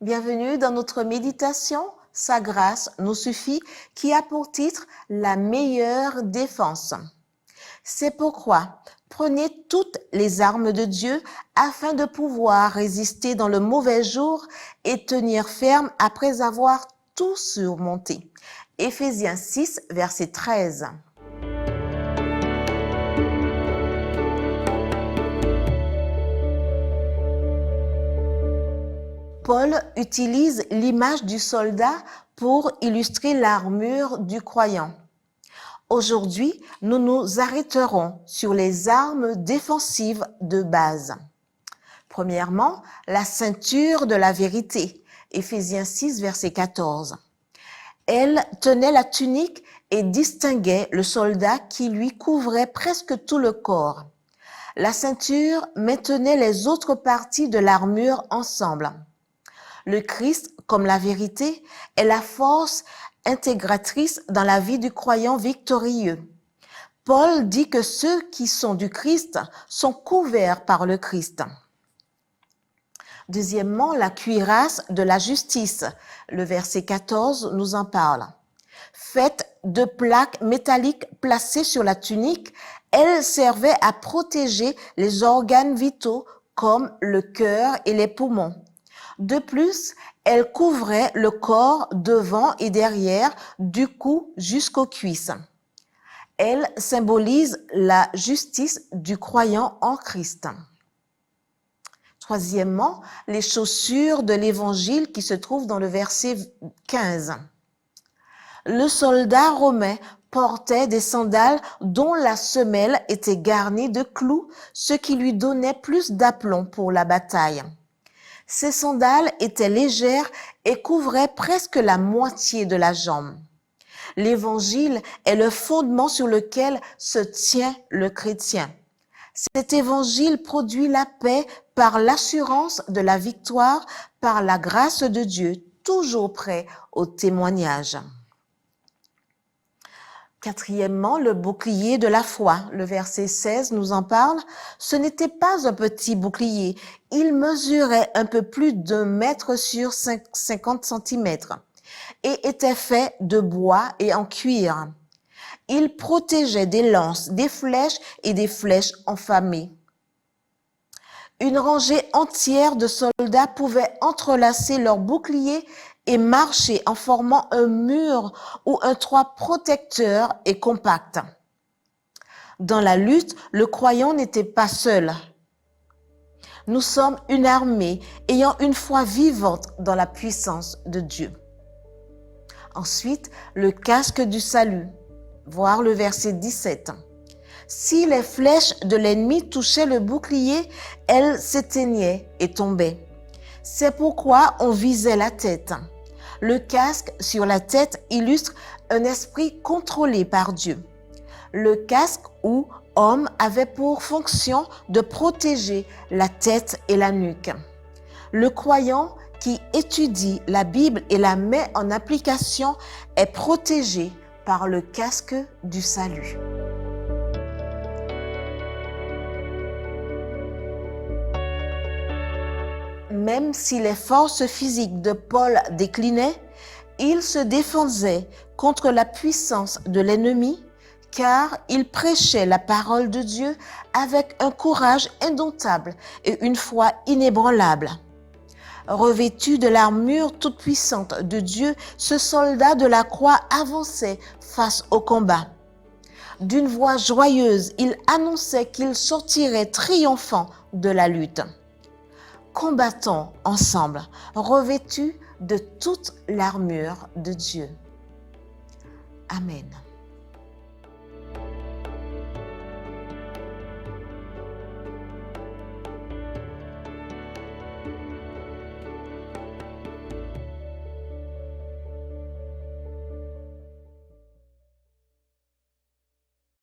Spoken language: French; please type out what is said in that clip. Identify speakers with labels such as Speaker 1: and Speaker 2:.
Speaker 1: Bienvenue dans notre méditation « Sa grâce nous suffit » qui a pour titre « La meilleure défense ». C'est pourquoi prenez toutes les armes de Dieu afin de pouvoir résister dans le mauvais jour et tenir ferme après avoir tout surmonté. Éphésiens 6, verset 13. Paul utilise l'image du soldat pour illustrer l'armure du croyant. Aujourd'hui, nous nous arrêterons sur les armes défensives de base. Premièrement, la ceinture de la vérité, Éphésiens 6, verset 14. Elle tenait la tunique et distinguait le soldat qui lui couvrait presque tout le corps. La ceinture maintenait les autres parties de l'armure ensemble. Le Christ, comme la vérité, est la force intégratrice dans la vie du croyant victorieux. Paul dit que ceux qui sont du Christ sont couverts par le Christ. Deuxièmement, la cuirasse de la justice. Le verset 14 nous en parle. Faite de plaques métalliques placées sur la tunique, elle servait à protéger les organes vitaux comme le cœur et les poumons. De plus, elle couvrait le corps devant et derrière, du cou jusqu'aux cuisses. Elle symbolise la justice du croyant en Christ. Troisièmement, les chaussures de l'Évangile qui se trouvent dans le verset 15. Le soldat romain portait des sandales dont la semelle était garnie de clous, ce qui lui donnait plus d'aplomb pour la bataille. Ces sandales étaient légères et couvraient presque la moitié de la jambe. L'Évangile est le fondement sur lequel se tient le chrétien. Cet Évangile produit la paix par l'assurance de la victoire, par la grâce de Dieu, toujours prêt au témoignage. Quatrièmement, le bouclier de la foi. Le verset 16 nous en parle. Ce n'était pas un petit bouclier. Il mesurait un peu plus d'1 mètre sur 50 centimètres et était fait de bois et en cuir. Il protégeait des lances, des flèches et des flèches enflammées. Une rangée entière de soldats pouvait entrelacer leurs boucliers et marcher en formant un mur ou un toit protecteur et compact. Dans la lutte, le croyant n'était pas seul. Nous sommes une armée ayant une foi vivante dans la puissance de Dieu. Ensuite, le casque du salut, voir le verset 17. Si les flèches de l'ennemi touchaient le bouclier, elles s'éteignaient et tombaient. C'est pourquoi on visait la tête. Le casque sur la tête illustre un esprit contrôlé par Dieu. Le casque ou homme avait pour fonction de protéger la tête et la nuque. Le croyant qui étudie la Bible et la met en application est protégé par le casque du salut. Même si les forces physiques de Paul déclinaient, il se défendait contre la puissance de l'ennemi, car il prêchait la parole de Dieu avec un courage indomptable et une foi inébranlable. Revêtu de l'armure toute puissante de Dieu, ce soldat de la croix avançait face au combat. D'une voix joyeuse, il annonçait qu'il sortirait triomphant de la lutte. Combattons ensemble, revêtus de toute l'armure de Dieu. Amen.